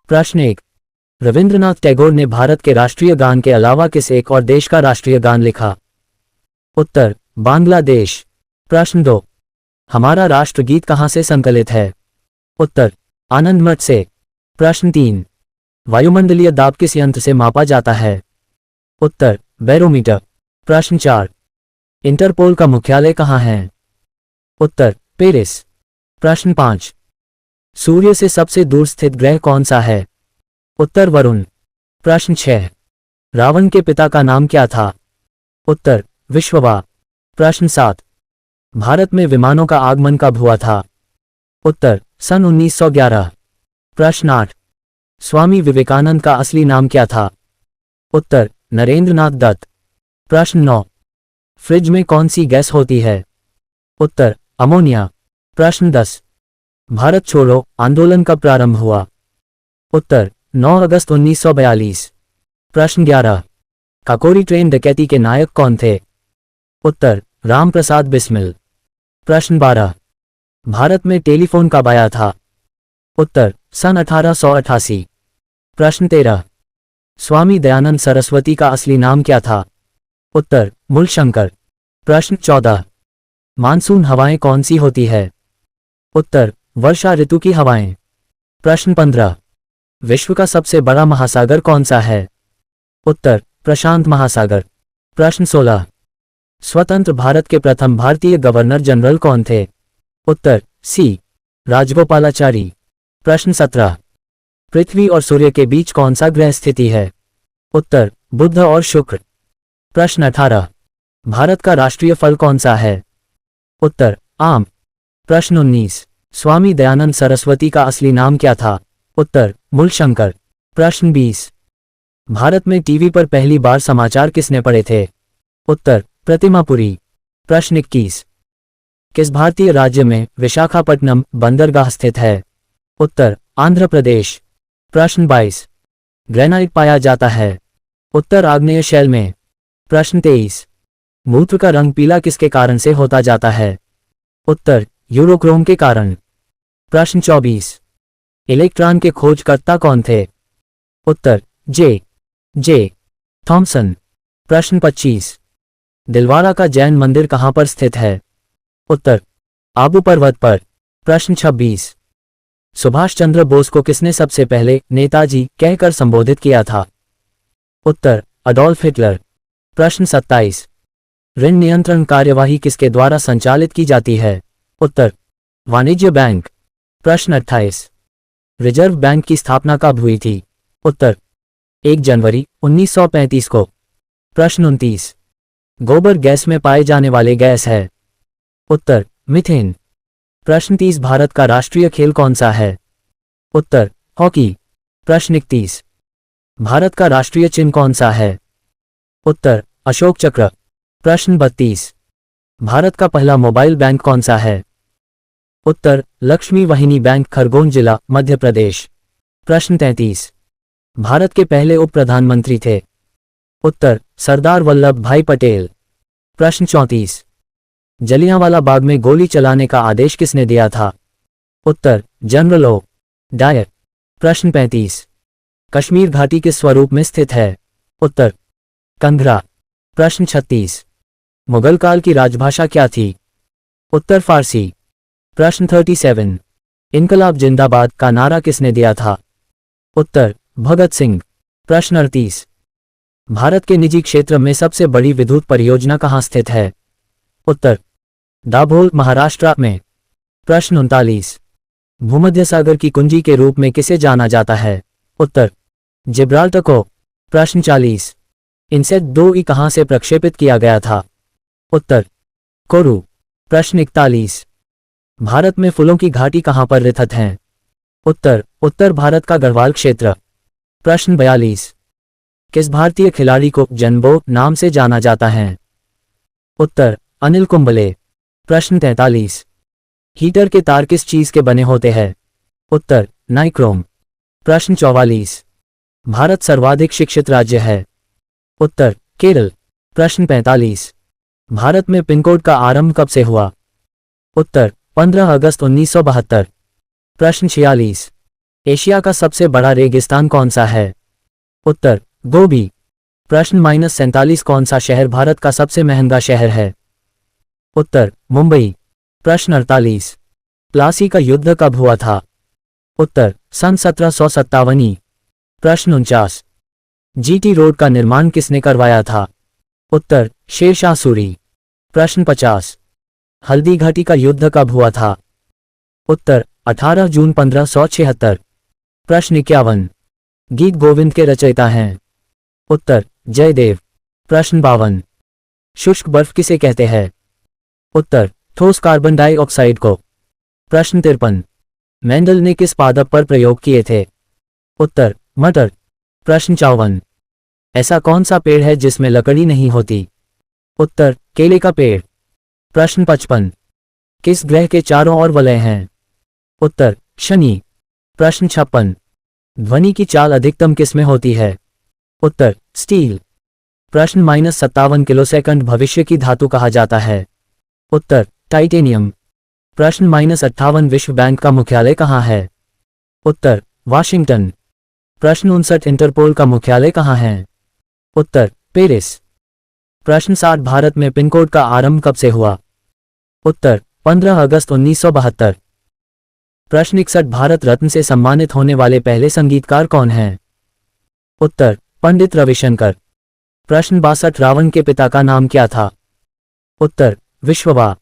प्रश्न 1। रविंद्रनाथ टैगोर ने भारत के राष्ट्रीय गान के अलावा किस एक और देश का राष्ट्रीय गान लिखा? उत्तर बांग्लादेश। प्रश्न 2। हमारा राष्ट्रगीत कहाँ से संकलित है? उत्तर आनंद मठ से। प्रश्न 3। वायुमंडलीय दाब किस यंत्र से मापा जाता है? उत्तर बैरोमीटर। प्रश्न 4। इंटरपोल का मुख्यालय कहाँ है? उत्तर पेरिस। प्रश्न 5। सूर्य से सबसे दूर स्थित ग्रह कौन सा है? उत्तर वरुण। प्रश्न 6। रावण के पिता का नाम क्या था? उत्तर विश्ववा। प्रश्न 7। भारत में विमानों का आगमन कब हुआ था? उत्तर सन 1911। प्रश्न 8। स्वामी विवेकानंद का असली नाम क्या था? उत्तर नरेंद्रनाथ दत्त। प्रश्न 9। फ्रिज में कौन सी गैस होती है? उत्तर अमोनिया। प्रश्न 10। भारत छोड़ो आंदोलन कब प्रारंभ हुआ? उत्तर 9 अगस्त 1942। प्रश्न 11। काकोरी ट्रेन डकैती के नायक कौन थे? उत्तर राम प्रसाद बिस्मिल। प्रश्न 12। भारत में टेलीफोन कब आया था? उत्तर सन 1888। प्रश्न 13। स्वामी दयानंद सरस्वती का असली नाम क्या था? उत्तर मूलशंकर। प्रश्न 14। मानसून हवाएं कौन सी होती है? उत्तर वर्षा ऋतु की हवाएं। प्रश्न 15। विश्व का सबसे बड़ा महासागर कौन सा है? उत्तर प्रशांत महासागर। प्रश्न 16। स्वतंत्र भारत के प्रथम भारतीय गवर्नर जनरल कौन थे? उत्तर सी राजगोपालाचारी। प्रश्न 17। पृथ्वी और सूर्य के बीच कौन सा ग्रह स्थिति है? उत्तर बुध और शुक्र। प्रश्न 18। भारत का राष्ट्रीय फल कौन सा है? उत्तर आम। प्रश्न 19। स्वामी दयानंद सरस्वती का असली नाम क्या था? उत्तर मूलशंकर। प्रश्न 20। भारत में टीवी पर पहली बार समाचार किसने पढ़े थे? उत्तर प्रतिमापुरी। प्रश्न 21। किस भारतीय राज्य में विशाखापट्टनम बंदरगाह स्थित है? उत्तर आंध्र प्रदेश। प्रश्न 22। ग्रेनाइट पाया जाता है? उत्तर आग्नेय शैल में। प्रश्न 23। मूत्र का रंग पीला किसके कारण से होता जाता है? उत्तर यूरोक्रोम के कारण। प्रश्न 24। इलेक्ट्रॉन के खोजकर्ता कौन थे? उत्तर जे थॉमसन। प्रश्न 25। दिलवाड़ा का जैन मंदिर कहाँ पर स्थित है? उत्तर आबू पर्वत पर। प्रश्न 26। सुभाष चंद्र बोस को किसने सबसे पहले नेताजी कहकर संबोधित किया था? उत्तर अडोल्फ हिटलर। प्रश्न 27। ऋण नियंत्रण कार्यवाही किसके द्वारा संचालित की जाती है? उत्तर वाणिज्य बैंक। प्रश्न 28। रिजर्व बैंक की स्थापना कब हुई थी? उत्तर 1 जनवरी 1935 को। प्रश्न 29। गोबर गैस में पाए जाने वाले गैस है? उत्तर मीथेन। प्रश्न 30। भारत का राष्ट्रीय खेल कौन सा है? उत्तर हॉकी। प्रश्न 31। भारत का राष्ट्रीय चिन्ह कौन सा है? उत्तर अशोक चक्र। प्रश्न 32। भारत का पहला मोबाइल बैंक कौन सा है? उत्तर लक्ष्मी वाहिनी बैंक, खरगोन जिला, मध्य प्रदेश। प्रश्न 33। भारत के पहले उप प्रधानमंत्री थे? उत्तर सरदार वल्लभ भाई पटेल। प्रश्न 34। जलियांवाला बाग में गोली चलाने का आदेश किसने दिया था? उत्तर जनरल ओ डायर। प्रश्न 35। कश्मीर घाटी किस स्वरूप में स्थित है? उत्तर कंघरा। प्रश्न 36। मुगल काल की राजभाषा क्या थी? उत्तर फारसी। प्रश्न 37। इनकलाब जिंदाबाद का नारा किसने दिया था? उत्तर भगत सिंह। प्रश्न 38। भारत के निजी क्षेत्र में सबसे बड़ी विद्युत परियोजना कहाँ स्थित है? उत्तर दाभोल, महाराष्ट्र में। प्रश्न 39। भूमध्य सागर की कुंजी के रूप में किसे जाना जाता है? उत्तर जिब्राल्टर को। प्रश्न 40। इनसेट 2E कहाँ से प्रक्षेपित किया गया था? उत्तर कोरू। प्रश्न 41। भारत में फूलों की घाटी कहाँ पर रिथित हैं? उत्तर उत्तर भारत का गढ़वाल क्षेत्र। प्रश्न 42। किस भारतीय खिलाड़ी को जनबो नाम से जाना जाता है? उत्तर अनिल कुंबले। प्रश्न 43। हीटर के तार किस चीज के बने होते हैं? उत्तर नाइक्रोम। प्रश्न 44। भारत सर्वाधिक शिक्षित राज्य है? उत्तर केरल। प्रश्न 45। भारत में पिन कोड का आरंभ कब से हुआ? उत्तर 15 अगस्त 1972। प्रश्न 46। एशिया का सबसे बड़ा रेगिस्तान कौन सा है? उत्तर गोबी। प्रश्न -47 कौन सा शहर भारत का सबसे महंगा शहर है? उत्तर मुंबई। प्रश्न 48 प्लासी का युद्ध कब हुआ था? उत्तर सन 1757। प्रश्न 49 जीटी रोड का निर्माण किसने करवाया था? उत्तर शेरशाह सूरी। प्रश्न 50 हल्दी घाटी का युद्ध कब हुआ था? उत्तर 18 जून 1576। प्रश्न 51 गीत गोविंद के रचयिता हैं? उत्तर जयदेव। प्रश्न 52 शुष्क बर्फ किसे कहते हैं? उत्तर ठोस कार्बन डाइऑक्साइड को। प्रश्न 53 मेंडल ने किस पादप पर प्रयोग किए थे? उत्तर मटर। प्रश्न 54 ऐसा कौन सा पेड़ है जिसमें लकड़ी नहीं होती? उत्तर केले का पेड़। प्रश्न 55 किस ग्रह के चारों ओर वलय हैं? उत्तर शनि। प्रश्न 56 ध्वनि की चाल अधिकतम किसमें होती है? उत्तर स्टील। प्रश्न -57 किलोसेकंड भविष्य की धातु कहा जाता है? उत्तर टाइटेनियम। प्रश्न -58 विश्व बैंक का मुख्यालय कहाँ है? उत्तर वाशिंगटन। प्रश्न 59 इंटरपोल का मुख्यालय कहाँ है? उत्तर पेरिस। प्रश्न 60 भारत में पिन कोड का आरंभ कब से हुआ? उत्तर 15 अगस्त 1972। प्रश्न 61 भारत रत्न से सम्मानित होने वाले पहले संगीतकार कौन हैं? उत्तर पंडित रविशंकर। प्रश्न 62 रावण के पिता का नाम क्या था? उत्तर विश्ववा।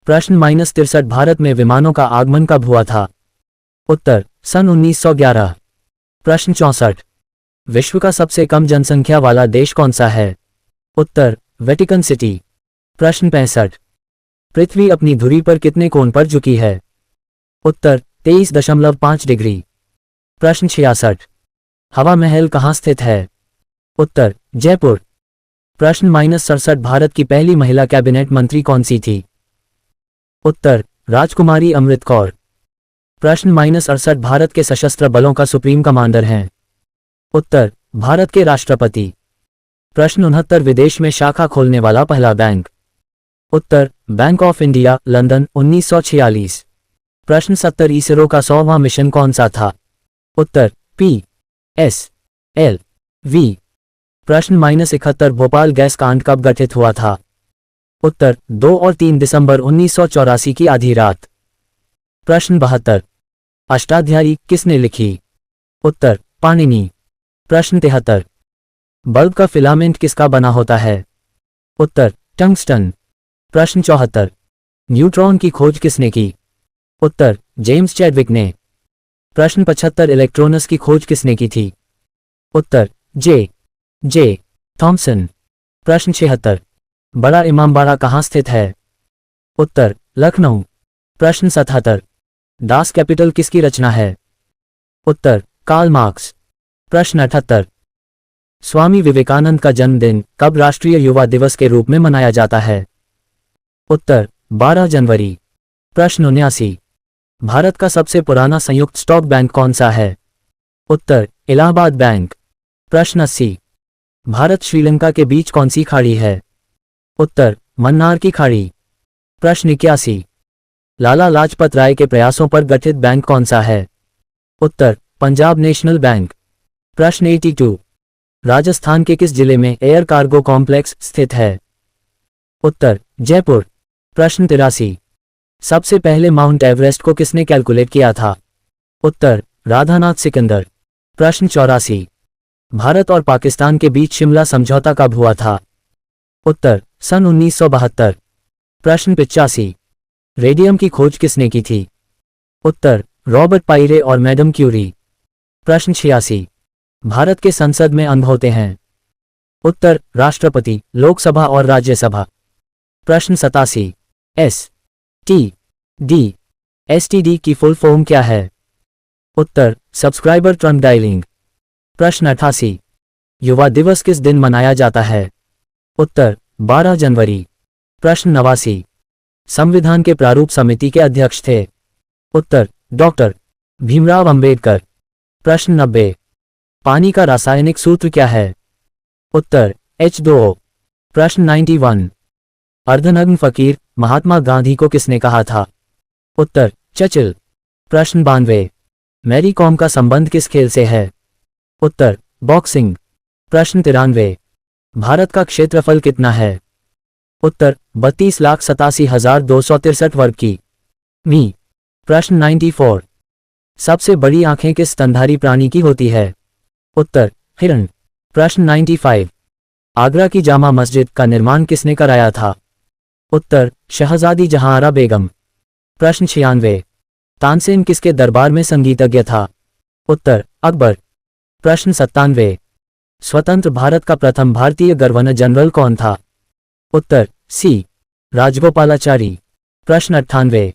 प्रश्न -63 भारत में विमानों का आगमन कब हुआ था? उत्तर सन 1911। प्रश्न 64 विश्व का सबसे कम जनसंख्या वाला देश कौन सा है? उत्तर वेटिकन सिटी। प्रश्न 65 पृथ्वी अपनी धुरी पर कितने कोण पर झुकी है? उत्तर 23.5 डिग्री। प्रश्न 66 हवा महल कहाँ स्थित है? उत्तर जयपुर। प्रश्न -67 भारत की पहली महिला कैबिनेट मंत्री कौन सी थी? उत्तर राजकुमारी अमृत कौर। प्रश्न -68 भारत के सशस्त्र बलों का सुप्रीम कमांडर हैं? उत्तर भारत के राष्ट्रपति। प्रश्न 69 विदेश में शाखा खोलने वाला पहला bank? Uttar bank of India London 1946। प्रश्न 70 इसरो का 100वां मिशन कौन सा था? उत्तर PSLV। प्रश्न -71 भोपाल गैस कांड कब गठित हुआ था? उत्तर 2 और 3 दिसंबर 1984 की आधी रात। प्रश्न 72 अष्टाध्यायी किसने लिखी? उत्तर पाणिनि। प्रश्न 73 बल्ब का फिलामेंट किसका बना होता है? उत्तर टंगस्टन। प्रश्न 74 न्यूट्रॉन की खोज किसने की? उत्तर जेम्स चैडविक ने। प्रश्न 75 इलेक्ट्रॉनस की खोज किसने की थी? उत्तर जे थॉमसन। प्रश्न 76 बड़ा इमामबाड़ा कहाँ स्थित है? उत्तर लखनऊ। प्रश्न 77 दास कैपिटल किसकी रचना है? उत्तर कार्ल मार्क्स। प्रश्न 78 स्वामी विवेकानंद का जन्मदिन कब राष्ट्रीय युवा दिवस के रूप में मनाया जाता है? उत्तर 12 जनवरी। प्रश्न 79 भारत का सबसे पुराना संयुक्त स्टॉक बैंक कौन सा है? उत्तर इलाहाबाद बैंक। प्रश्न 80 भारत श्रीलंका के बीच कौन सी खाड़ी है? उत्तर मन्नार की खाड़ी। प्रश्न 81 लाला लाजपत राय के प्रयासों पर गठित बैंक कौन सा है? उत्तर पंजाब नेशनल बैंक। प्रश्न 82 राजस्थान के किस जिले में एयर कार्गो कॉम्प्लेक्स स्थित है? उत्तर जयपुर। प्रश्न 83 सबसे पहले माउंट एवरेस्ट को किसने कैलकुलेट किया था? उत्तर राधानाथ सिकंदर। प्रश्न 84 भारत और पाकिस्तान के बीच शिमला समझौता कब हुआ था? उत्तर सन 1972। प्रश्न 85 रेडियम की खोज किसने की थी? उत्तर रॉबर्ट पायरे और मैडम क्यूरी। प्रश्न 86 भारत के संसद में अंग होते हैं? उत्तर राष्ट्रपति, लोकसभा और राज्यसभा। प्रश्न 87 STD की फुल फॉर्म क्या है? उत्तर सब्सक्राइबर ट्रंक डायलिंग। प्रश्न 88 युवा दिवस किस दिन मनाया जाता है? उत्तर 12 जनवरी। प्रश्न 89 संविधान के प्रारूप समिति के अध्यक्ष थे? उत्तर डॉक्टर भीमराव अंबेडकर। प्रश्न 90 पानी का रासायनिक सूत्र क्या है? उत्तर H2O। प्रश्न 91 अर्धनग्न फकीर महात्मा गांधी को किसने कहा था? उत्तर चर्चिल। प्रश्न 92 मैरी कॉम का संबंध किस खेल से है? उत्तर बॉक्सिंग। प्रश्न 93। भारत का क्षेत्रफल कितना है? उत्तर 32,87,263 वर्ग की मी। प्रश्न 94। सबसे बड़ी आंखें किस स्तनधारी प्राणी की होती है? उत्तर हिरण। प्रश्न 95। आगरा की जामा मस्जिद का निर्माण किसने कराया था? उत्तर शहजादी जहांआरा बेगम। प्रश्न 96। तानसेन किसके दरबार में संगीतज्ञ था? उत्तर अकबर। प्रश्न 97। स्वतंत्र भारत का प्रथम भारतीय गवर्नर जनरल कौन था? उत्तर सी राजगोपालाचारी। प्रश्न 98।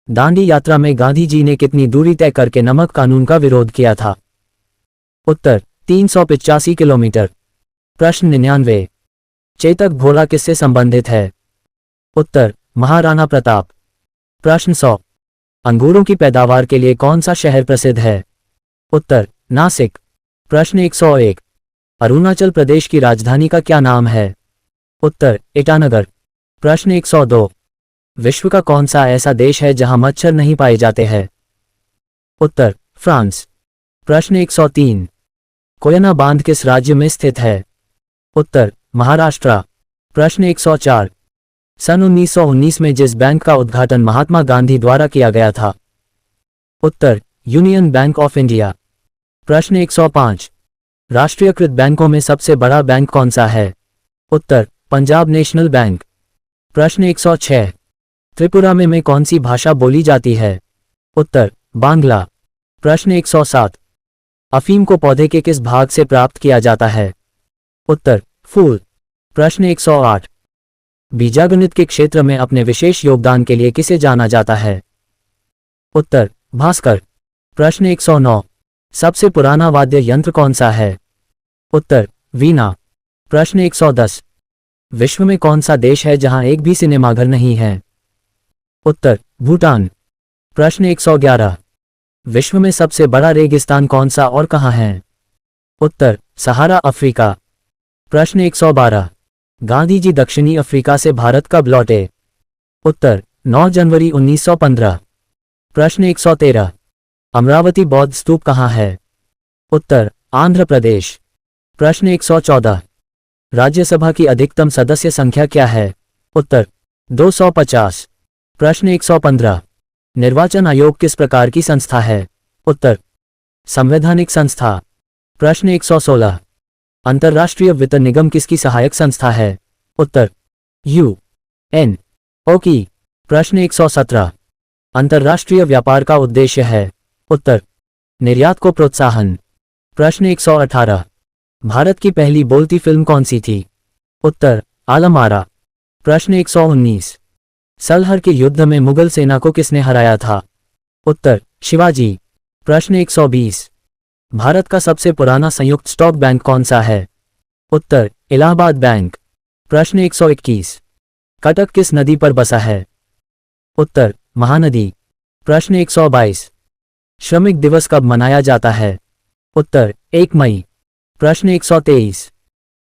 दांडी यात्रा में गांधी जी ने कितनी दूरी तय करके नमक कानून का विरोध किया था? उत्तर 385 किलोमीटर। प्रश्न 99। चेतक भोला किससे संबंधित है? उत्तर महाराणा प्रताप। प्रश्न 100। अंगूरों की पैदावार के लिए कौन सा शहर प्रसिद्ध है? उत्तर नासिक। प्रश्न 101। अरुणाचल प्रदेश की राजधानी का क्या नाम है? उत्तर ईटानगर। प्रश्न 102। विश्व का कौन सा ऐसा देश है जहां मच्छर नहीं पाए जाते हैं? उत्तर फ्रांस। प्रश्न 103। कोयना बांध किस राज्य में स्थित है? उत्तर महाराष्ट्र। प्रश्न 104। सन 1919 में जिस बैंक का उद्घाटन महात्मा गांधी द्वारा किया गया था? उत्तर यूनियन बैंक ऑफ इंडिया। प्रश्न 105। राष्ट्रीयकृत बैंकों में सबसे बड़ा बैंक कौन सा है? उत्तर पंजाब नेशनल बैंक। प्रश्न 106। त्रिपुरा में कौन सी भाषा बोली जाती है? उत्तर बांग्ला। प्रश्न 107। अफीम को पौधे के किस भाग से प्राप्त किया जाता है? उत्तर फूल। प्रश्न 108। बीजागणित के क्षेत्र में अपने विशेष योगदान के लिए किसे जाना जाता है? उत्तर भास्कर। प्रश्न 109। सबसे पुराना वाद्य यंत्र कौन सा है? उत्तर वीणा। प्रश्न 110। विश्व में कौन सा देश है जहां एक भी सिनेमाघर नहीं है? उत्तर भूटान। प्रश्न 111। विश्व में सबसे बड़ा रेगिस्तान कौन सा और कहां है? उत्तर सहारा अफ्रीका। प्रश्न 112। गांधी जी दक्षिणी अफ्रीका से भारत कब लौटे? उत्तर 9 जनवरी 1915। प्रश्न 113। अमरावती बौद्ध स्तूप कहां है? उत्तर आंध्र प्रदेश। प्रश्न 114। राज्यसभा की अधिकतम सदस्य संख्या क्या है? उत्तर 250। प्रश्न 115। निर्वाचन आयोग किस प्रकार की संस्था है? उत्तर संवैधानिक संस्था। प्रश्न 116। अंतर्राष्ट्रीय वित्त निगम किसकी सहायक संस्था है? उत्तर UN की। प्रश्न 117। अंतर्राष्ट्रीय व्यापार का उद्देश्य है? उत्तर निर्यात को प्रोत्साहन। प्रश्न 118। भारत की पहली बोलती फिल्म कौन सी थी? उत्तर आलम आरा। प्रश्न 119। सलहर के युद्ध में मुगल सेना को किसने हराया था? उत्तर शिवाजी। प्रश्न 120। भारत का सबसे पुराना संयुक्त स्टॉक बैंक कौन सा है? उत्तर इलाहाबाद बैंक। प्रश्न 121। कटक किस नदी पर बसा है? उत्तर महानदी। प्रश्न 122। श्रमिक दिवस कब मनाया जाता है? उत्तर 1 मई। प्रश्न 123।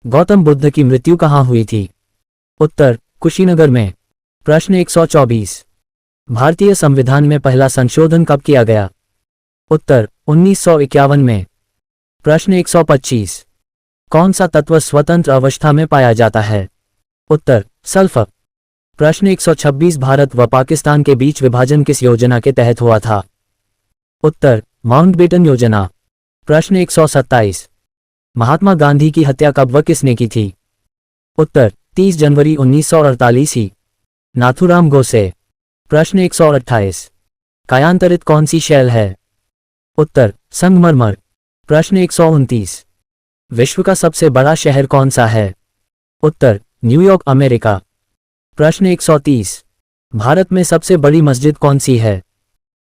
गौतम बुद्ध की मृत्यु कहाँ हुई थी? उत्तर कुशीनगर में। प्रश्न 124। भारतीय संविधान में पहला संशोधन कब किया गया? उत्तर 1951 में। प्रश्न 125। कौन सा तत्व स्वतंत्र अवस्था में पाया जाता है? उत्तर सल्फर। प्रश्न 126। भारत व पाकिस्तान के बीच विभाजन किस योजना के तहत हुआ था? उत्तर माउंटबेटन योजना। प्रश्न 127। महात्मा गांधी की हत्या कब व किसने की थी? उत्तर 30 जनवरी 1948 ही नाथूराम गोसे। प्रश्न 128। कायांतरित कौन सी शैल है? उत्तर संगमरमर। प्रश्न 129। विश्व का सबसे बड़ा शहर कौन सा है? उत्तर न्यूयॉर्क अमेरिका। प्रश्न 130। भारत में सबसे बड़ी मस्जिद कौन सी है?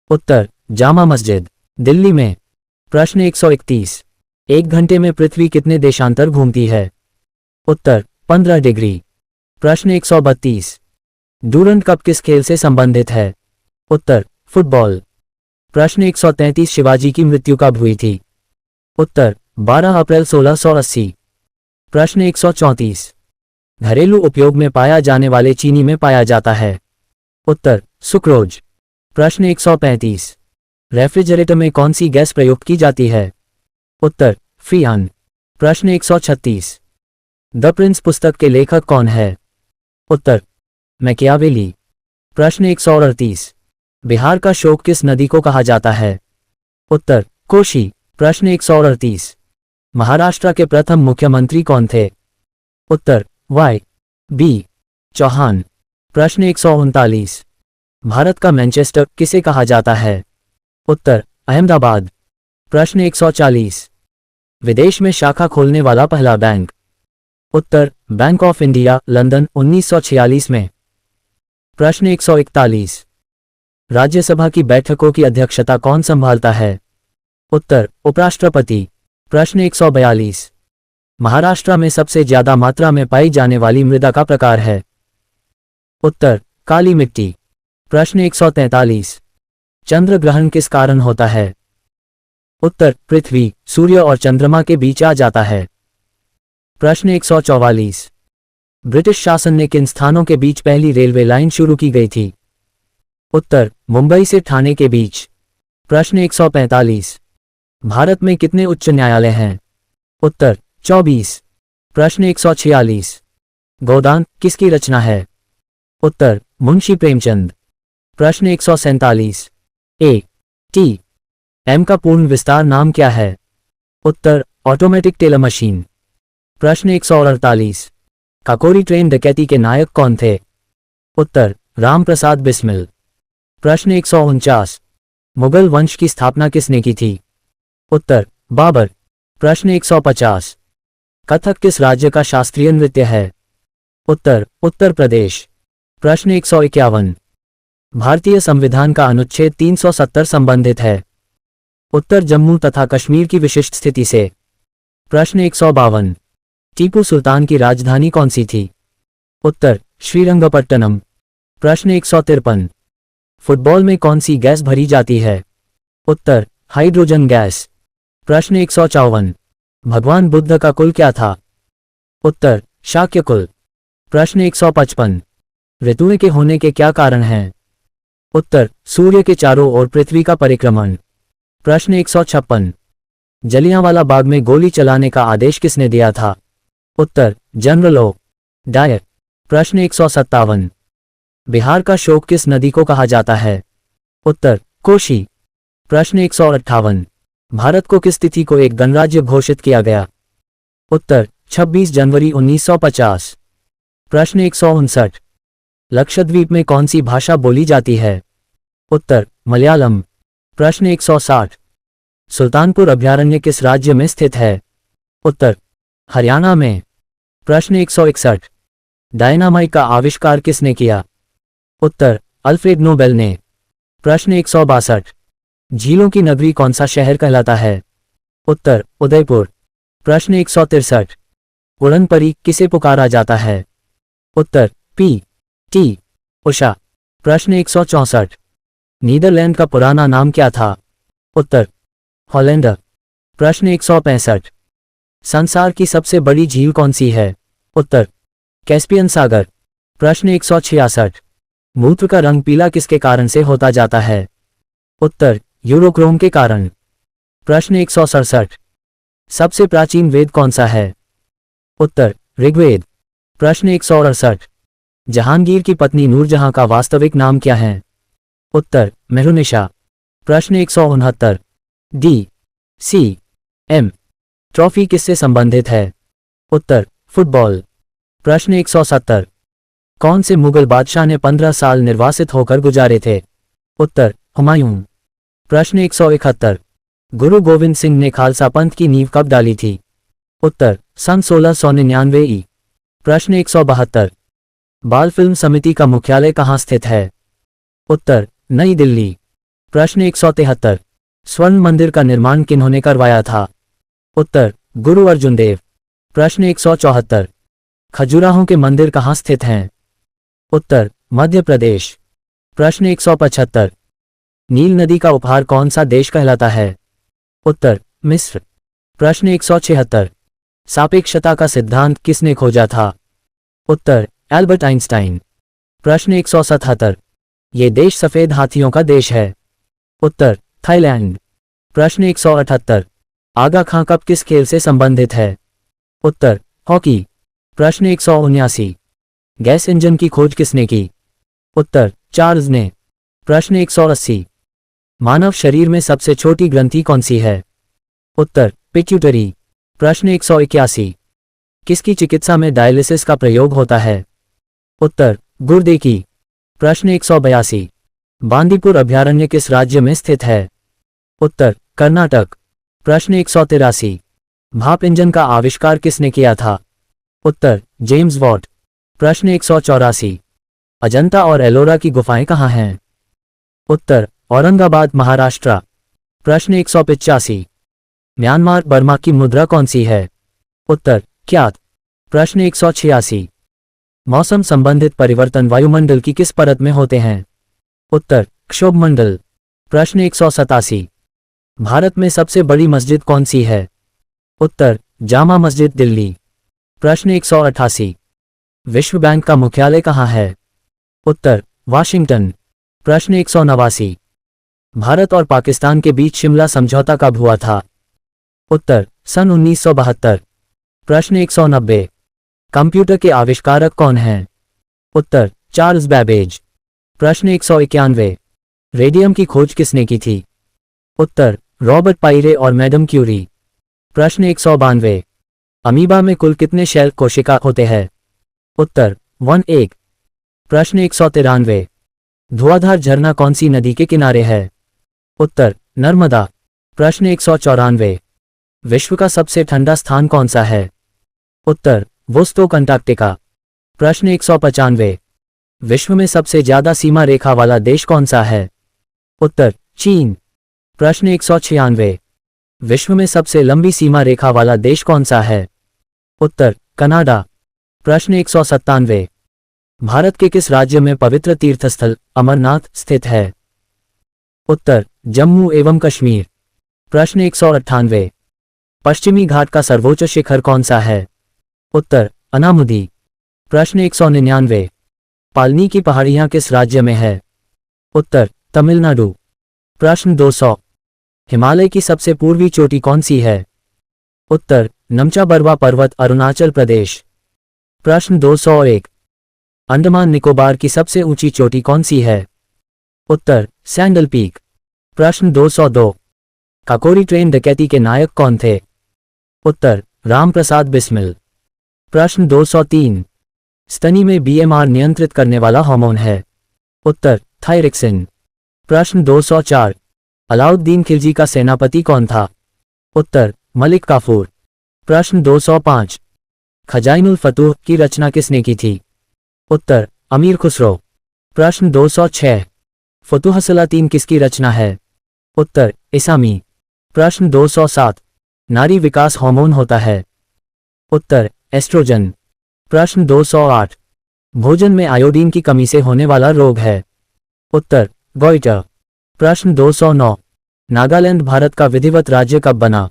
उत्तर जामा मस्जिद दिल्ली में। प्रश्न 131। 1 घंटे में पृथ्वी कितने देशांतर घूमती है? उत्तर 15 डिग्री। प्रश्न 132। डूरंड कप किस खेल से संबंधित है? उत्तर फुटबॉल। प्रश्न 133। शिवाजी की मृत्यु कब हुई थी? उत्तर 12 अप्रैल 1680। प्रश्न 134। घरेलू उपयोग में पाया जाने वाले चीनी में पाया जाता है? उत्तर सुक्रोज। प्रश्न 135। रेफ्रिजरेटर में कौन सी गैस प्रयुक्त की जाती है? उत्तर फ्रीऑन। प्रश्न 136। द प्रिंस पुस्तक के लेखक कौन है? उत्तर मैकियावेली। प्रश्न 138। बिहार का शोक किस नदी को कहा जाता है? उत्तर कोशी। प्रश्न 138। महाराष्ट्र के प्रथम मुख्यमंत्री कौन थे? उत्तर वाई बी चौहान। प्रश्न 139। भारत का मैनचेस्टर किसे कहा जाता है? उत्तर अहमदाबाद। प्रश्न 140। विदेश में शाखा खोलने वाला पहला bank? Uttar bank of India, London, 1946 में। प्रश्न 141। राज्यसभा की बैठकों की अध्यक्षता कौन संभालता है? उत्तर उपराष्ट्रपति। प्रश्न 142। महाराष्ट्र में सबसे ज्यादा मात्रा में पाई जाने वाली मृदा का प्रकार है? उत्तर काली मिट्टी। प्रश्न 143। चंद्र ग्रहण किस कारण होता है? उत्तर पृथ्वी, सूर्य और चंद्रमा के बीच आ जाता है। प्रश्न 144। ब्रिटिश शासन ने किन स्थानों के बीच पहली रेलवे लाइन शुरू की गई थी? उत्तर मुंबई से ठाणे के बीच। प्रश्न 145। भारत में कितने उच्च न्यायालय हैं? उत्तर 24। प्रश्न 146। गोदान किसकी रचना है? उत्तर मुंशी प्रेमचंद। प्रश्न 147। ए टी एम का पूर्ण विस्तार नाम क्या है? उत्तर ऑटोमेटिक टेलर मशीन। प्रश्न 148। काकोरी ट्रेन डकैती के नायक कौन थे? उत्तर राम प्रसाद बिस्मिल। प्रश्न 149। मुगल वंश की स्थापना किसने की थी? उत्तर बाबर। प्रश्न 150। कथक किस राज्य का शास्त्रीय नृत्य है? उत्तर उत्तर प्रदेश। प्रश्न 151। भारतीय संविधान का अनुच्छेद 370 संबंधित है? उत्तर जम्मू तथा कश्मीर की विशिष्ट स्थिति से। प्रश्न 152। टीपू सुल्तान की राजधानी कौन सी थी? उत्तर श्रीरंगपट्टनम। प्रश्न 153। फुटबॉल में कौन सी गैस भरी जाती है? उत्तर हाइड्रोजन गैस। प्रश्न 154। भगवान बुद्ध का कुल क्या था? उत्तर शाक्य कुल। प्रश्न 155। ऋतुओं के होने के क्या कारण हैं? उत्तर सूर्य के चारों ओर पृथ्वी का परिक्रमण। प्रश्न 156। जलियांवाला बाग में गोली चलाने का आदेश किसने दिया था? उत्तर जनरल ओ डायर। प्रश्न 157। बिहार का शोक किस नदी को कहा जाता है? उत्तर कोशी। प्रश्न 158। भारत को किस तिथि को एक गणराज्य घोषित किया गया? उत्तर 26 जनवरी 1950। प्रश्न 159। लक्षद्वीप में कौन सी भाषा बोली जाती है? उत्तर मलयालम। प्रश्न 160। सुल्तानपुर अभयारण्य किस राज्य में स्थित है? उत्तर हरियाणा में। प्रश्न 161। डायनामाइट का आविष्कार किसने किया? उत्तर अल्फ्रेड नोबेल ने। प्रश्न 162। झीलों की नगरी कौन सा शहर कहलाता है? उत्तर उदयपुर। प्रश्न 163। उड़न परी किसे पुकारा जाता है? उत्तर पी टी उषा। प्रश्न 164। नीदरलैंड का पुराना नाम क्या था? उत्तर हॉलैंड। प्रश्न 165। संसार की सबसे बड़ी झील कौन सी है? उत्तर कैस्पियन सागर। प्रश्न 166। मूत्र का रंग पीला किसके कारण से होता जाता है? उत्तर यूरोक्रोम के कारण। प्रश्न 167। सबसे प्राचीन वेद कौन सा है? उत्तर ऋग्वेद। प्रश्न 168। जहांगीर की पत्नी नूरजहां का वास्तविक नाम क्या है? उत्तर मेहरुनिशा। प्रश्न 169। डी सी एम ट्रॉफी किससे संबंधित है? उत्तर फुटबॉल। प्रश्न 170। कौन से मुगल बादशाह ने 15 साल निर्वासित होकर गुजारे थे? उत्तर हुमायूं। प्रश्न 171। गुरु गोविंद सिंह ने खालसा पंथ की नींव कब डाली थी? उत्तर सन 1699 ई। प्रश्न 172। बाल फिल्म समिति का मुख्यालय कहाँ स्थित है? उत्तर नई दिल्ली। प्रश्न 173। स्वर्ण मंदिर का निर्माण किन्होंने करवाया था? उत्तर गुरु अर्जुन देव। प्रश्न 174। खजुराहो के मंदिर कहाँ स्थित हैं? उत्तर मध्य प्रदेश। प्रश्न 175। नील नदी का उपहार कौन सा देश कहलाता है? उत्तर मिस्र। प्रश्न 176। सापेक्षता का सिद्धांत किसने खोजा था? उत्तर एल्बर्ट आइंस्टाइन। प्रश्न 177। ये देश सफेद हाथियों का देश है? उत्तर थाईलैंड। प्रश्न 178, आगा खां कप किस खेल से संबंधित है? उत्तर हॉकी। प्रश्न 179, गैस इंजन की खोज किसने की? उत्तर चार्ल्स ने। प्रश्न 180, मानव शरीर में सबसे छोटी ग्रंथि कौन सी है? उत्तर पिट्यूटरी। प्रश्न 181, किसकी चिकित्सा में डायलिसिस का प्रयोग होता है? उत्तर गुर्दे की। प्रश्न 182, बांदीपुर अभयारण्य किस राज्य में स्थित है? उत्तर कर्नाटक। प्रश्न 183, भाप इंजन का आविष्कार किसने किया था? उत्तर जेम्स वॉट। प्रश्न 184, अजंता और एलोरा की गुफाएं कहाँ हैं? उत्तर औरंगाबाद महाराष्ट्र। प्रश्न 185, म्यांमार बर्मा की मुद्रा कौन सी है? उत्तर क्यात। प्रश्न 186, मौसम संबंधित परिवर्तन वायुमंडल की किस परत में होते हैं? उत्तर क्षोभमंडल। प्रश्न 187, भारत में सबसे बड़ी मस्जिद कौन सी है? उत्तर जामा मस्जिद दिल्ली। प्रश्न 188, विश्व बैंक का मुख्यालय कहाँ है? उत्तर वाशिंगटन। प्रश्न 189, भारत और पाकिस्तान के बीच शिमला समझौता कब हुआ था? उत्तर सन 1972। प्रश्न 190, कंप्यूटर के आविष्कारक कौन हैं? उत्तर चार्ल्स बैबेज। प्रश्न 191, रेडियम की खोज किसने की थी? उत्तर रॉबर्ट पायरे और मैडम क्यूरी। प्रश्न 192, अमीबा में कुल कितने शेल कोशिका होते हैं? उत्तर 1। प्रश्न 193, धुआंधार झरना कौन सी नदी के किनारे है? उत्तर नर्मदा। प्रश्न 194, विश्व का सबसे ठंडा स्थान कौन सा है? उत्तर वोस्टोक अंटार्कटिका। प्रश्न 195, विश्व में सबसे ज्यादा सीमा रेखा वाला देश कौन सा है? उत्तर चीन। प्रश्न 196, विश्व में सबसे लंबी सीमा रेखा वाला देश कौन सा है? उत्तर कनाडा। प्रश्न 197, भारत के किस राज्य में पवित्र तीर्थस्थल अमरनाथ स्थित है? उत्तर जम्मू एवं कश्मीर। प्रश्न 198, पश्चिमी घाट का सर्वोच्च शिखर कौन सा है? उत्तर अनामुदी। प्रश्न 199, पालनी की पहाड़ियां किस राज्य में है? उत्तर तमिलनाडु। प्रश्न 200, हिमालय की सबसे पूर्वी चोटी कौन सी है? उत्तर नमचा बरवा पर्वत अरुणाचल प्रदेश। प्रश्न 201, अंडमान निकोबार की सबसे ऊंची चोटी कौन सी है? उत्तर सैंडल पीक। प्रश्न 202, काकोरी ट्रेन डकैती के नायक कौन थे? उत्तर राम प्रसाद बिस्मिल। प्रश्न 203, स्तनी में बीएमआर नियंत्रित करने वाला हार्मोन है? उत्तर थायरिक्सिन। प्रश्न 204, अलाउद्दीन खिलजी का सेनापति कौन था? उत्तर मलिक काफूर। प्रश्न 205, खजाइनुल फतूह की रचना किसने की थी? उत्तर अमीर खुसरो। प्रश्न 206, फतूह सलातीन किसकी रचना है? उत्तर इसामी। प्रश्न 207, नारी विकास हार्मोन होता है? उत्तर एस्ट्रोजन। प्रश्न 208, भोजन में आयोडीन की कमी से होने वाला रोग है? उत्तर गॉइटर। प्रश्न 209, नागालैंड भारत का विधिवत राज्य कब बना?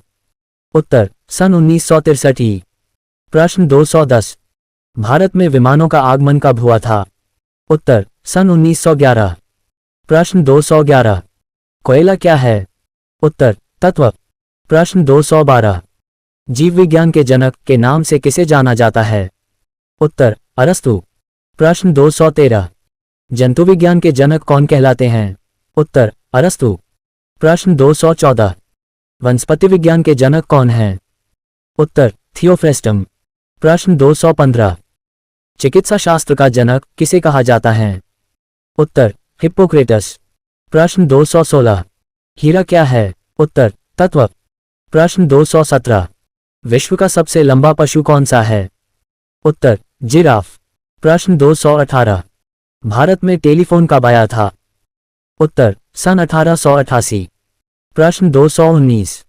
उत्तर सन 1963। प्रश्न 210, भारत में विमानों का आगमन कब हुआ था? उत्तर सन 1911। प्रश्न 211, कोयला क्या है? उत्तर तत्व। प्रश्न 212, जीव विज्ञान के जनक के नाम से किसे जाना जाता है? उत्तर अरस्तु। प्रश्न 213, जंतु विज्ञान के जनक कौन कहलाते हैं? उत्तर अरस्तु। प्रश्न 214, वनस्पति विज्ञान के जनक कौन हैं? उत्तर थियोफ्रेस्टम। प्रश्न 215, चिकित्सा शास्त्र का जनक किसे कहा जाता है? उत्तर हिप्पोक्रेटस। प्रश्न 216, हीरा क्या है? उत्तर तत्व। प्रश्न 217, विश्व का सबसे लंबा पशु कौन सा है? उत्तर जिराफ। प्रश्न 218, भारत में टेलीफोन कब आया था? उत्तर सन 1888। प्रश्न 219,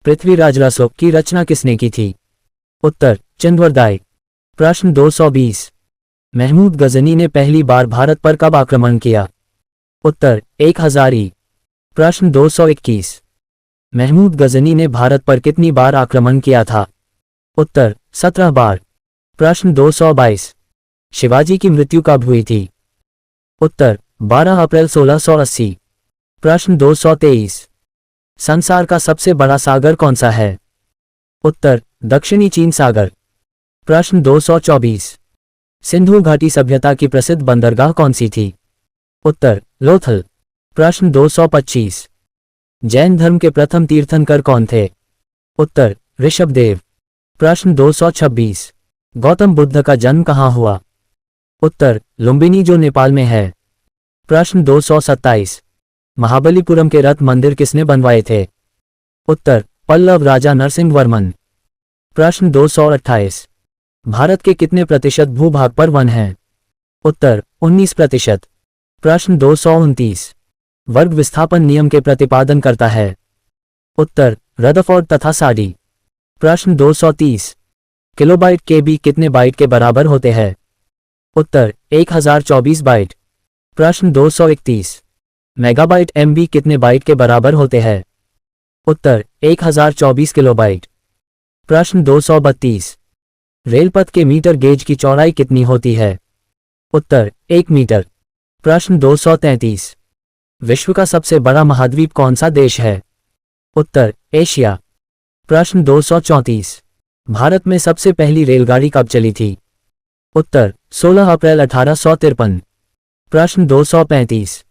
पृथ्वीराज रासो की रचना किसने की थी? उत्तर चंद्रवरदाय। प्रश्न 220, महमूद गजनी ने पहली बार भारत पर कब आक्रमण किया? उत्तर 1000 प्रश्न 221, महमूद गजनी ने भारत पर कितनी बार आक्रमण किया था? उत्तर 17 बार। प्रश्न 222, शिवाजी की मृत्यु कब हुई थी? उत्तर 12 अप्रैल 1680। प्रश्न 223। संसार का सबसे बड़ा सागर कौन सा है? उत्तर दक्षिणी चीन सागर। प्रश्न 224। सिंधु घाटी सभ्यता की प्रसिद्ध बंदरगाह कौन सी थी? उत्तर लोथल। प्रश्न 225। जैन धर्म के प्रथम तीर्थंकर कौन थे? उत्तर ऋषभदेव। प्रश्न 226। गौतम बुद्ध का जन्म कहाँ हुआ? उत्तर लुम्बिनी जो नेपाल में है। प्रश्न 227। महाबलीपुरम के रथ मंदिर किसने बनवाए थे? उत्तर पल्लव राजा नरसिंह वर्मन। प्रश्न 228। भारत के कितने प्रतिशत भूभाग पर वन हैं? उत्तर 19%। प्रश्न 229। वर्ग विस्थापन नियम के प्रतिपादन करता है? उत्तर रदरफोर्ड तथा साडी। प्रश्न 230। किलोबाइट केबी कितने बाइट के बराबर होते हैं? उत्तर 1024 बाइट। प्रश्न 231। मेगाबाइट एमबी कितने बाइट के बराबर होते हैं? उत्तर 1024 किलोबाइट। प्रश्न 232। रेलपथ के मीटर गेज की चौड़ाई कितनी होती है? उत्तर 1 मीटर। प्रश्न 233। विश्व का सबसे बड़ा महाद्वीप कौन सा देश है? उत्तर एशिया। प्रश्न 234। भारत में सबसे पहली रेलगाड़ी कब चली थी? उत्तर 16 अप्रैल 1853। प्रश्न 235।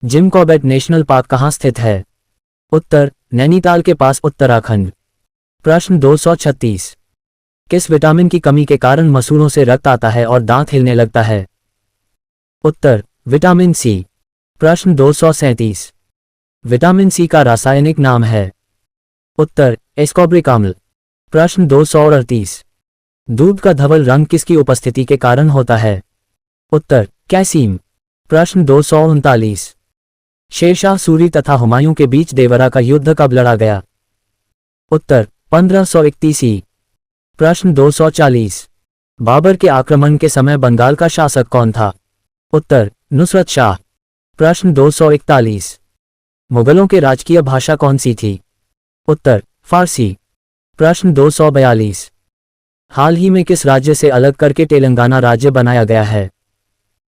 जिम कॉर्बेट नेशनल पार्क कहाँ स्थित है? उत्तर नैनीताल के पास उत्तराखंड। प्रश्न 236। किस विटामिन की कमी के कारण मसूड़ों से रक्त आता है और दांत हिलने लगता है? उत्तर विटामिन सी। प्रश्न 237। विटामिन सी का रासायनिक नाम है? उत्तर एस्कॉर्बिक अम्ल। प्रश्न 238। दूध का धवल रंग किसकी उपस्थिति के कारण होता है? उत्तर कैसीम। प्रश्न 239। शेरशाह सूरी तथा हुमायूं के बीच देवरा का युद्ध कब लड़ा गया? उत्तर 1531 ई। प्रश्न 240। बाबर के आक्रमण के समय बंगाल का शासक कौन था? उत्तर नुसरत शाह। प्रश्न 241। मुगलों के राजकीय भाषा कौन सी थी? उत्तर फारसी। प्रश्न 242। हाल ही में किस राज्य से अलग करके तेलंगाना राज्य बनाया गया है?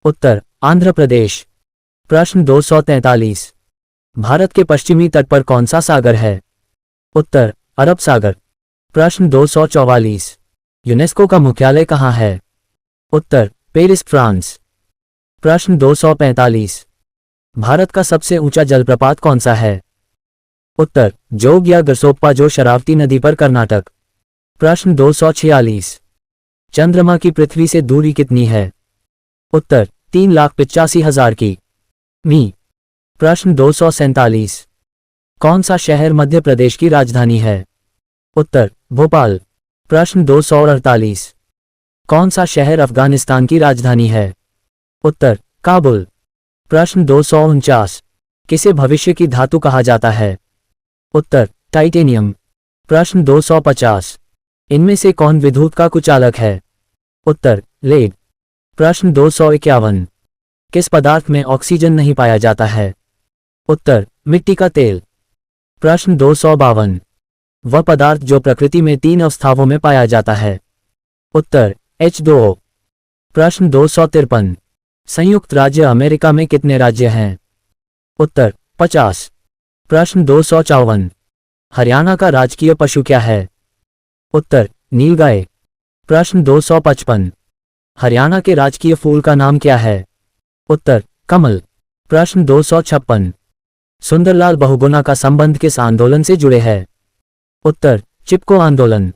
उत्तर आंध्र प्रदेश। प्रश्न 243। भारत के पश्चिमी तट पर कौन सा सागर है? उत्तर अरब सागर। प्रश्न 244। यूनेस्को का मुख्यालय कहाँ है? उत्तर पेरिस फ्रांस। प्रश्न 245। भारत का सबसे ऊंचा जलप्रपात कौन सा है? उत्तर जोग या गरसोप्पा जो शरावती नदी पर कर्नाटक। प्रश्न 246। चंद्रमा की पृथ्वी से दूरी कितनी है? उत्तर 3,85,000 की मी। प्रश्न 247। कौन सा शहर मध्य प्रदेश की राजधानी है? उत्तर भोपाल। प्रश्न 248। कौन सा शहर अफगानिस्तान की राजधानी है? उत्तर काबुल। प्रश्न 249। किसे भविष्य की धातु कहा जाता है? उत्तर टाइटेनियम। प्रश्न 250। इनमें से कौन विद्युत का कुचालक है? उत्तर लेड। प्रश्न 251। किस पदार्थ में ऑक्सीजन नहीं पाया जाता है? उत्तर मिट्टी का तेल। प्रश्न 252। वह पदार्थ जो प्रकृति में 3 अवस्थाओं में पाया जाता है? उत्तर H2O। प्रश्न 253। संयुक्त राज्य अमेरिका में कितने राज्य हैं? उत्तर 50। प्रश्न 254। हरियाणा का राजकीय पशु क्या है? उत्तर नीलगाय। प्रश्न 255। हरियाणा के राजकीय फूल का नाम क्या है? उत्तर कमल। प्रश्न 256। सुंदरलाल बहुगुणा का संबंध किस आंदोलन से जुड़े है? उत्तर चिपको आंदोलन।